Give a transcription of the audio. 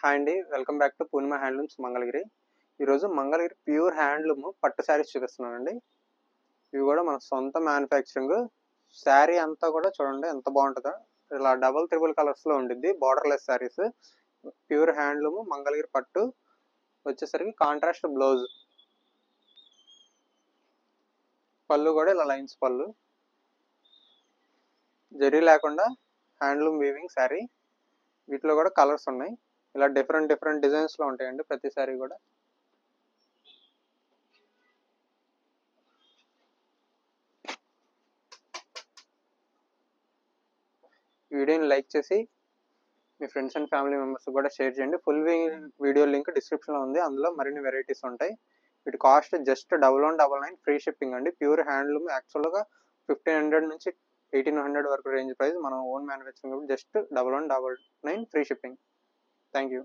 Hi అండి. Welcome back to Purnima handlooms Mangalagiri. ఈరోజు Mangalagiri pure handloom పట్టు శారీస్ చూపిస్తున్నానండి. ఇవి కూడా మన సొంత మ్యానుఫ్యాక్చరింగ్. శారీ అంతా కూడా చూడండి ఎంత బాగుంటుందో. ఇలా డబుల్ త్రిబుల్ కలర్స్లో ఉండిద్ది. Borderless saris, pure handloom Mangalagiri పట్టు. వచ్చేసరికి కాంట్రాస్ట్ బ్లౌజ్, పళ్ళు కూడా ఇలా లైన్స్ పళ్ళు, జరీ లేకుండా హ్యాండ్లూమ్ వీవింగ్ శారీ. వీటిలో కూడా కలర్స్ ఉన్నాయి. ఇలా డిఫరెంట్ డిఫరెంట్ డిజైన్స్లో ఉంటాయండి ప్రతి శారీ కూడా. వీడియోని లైక్ చేసి మీ ఫ్రెండ్స్ అండ్ ఫ్యామిలీ మెంబర్స్ కూడా షేర్ చేయండి. ఫుల్ వీడియో లింక్ డిస్క్రిప్షన్లో ఉంది. అందులో మరిన్ని వెరైటీస్ ఉంటాయి. వీటి కాస్ట్ జస్ట్ 1199 ఫ్రీ షిప్పింగ్ అండి. ప్యూర్ హ్యాండ్లూమ్ యాక్చువల్గా 1500 నుంచి 1800 వరకు రేంజ్ ప్రైస్. మనం own manufacturing just 1199 free shipping. Thank you.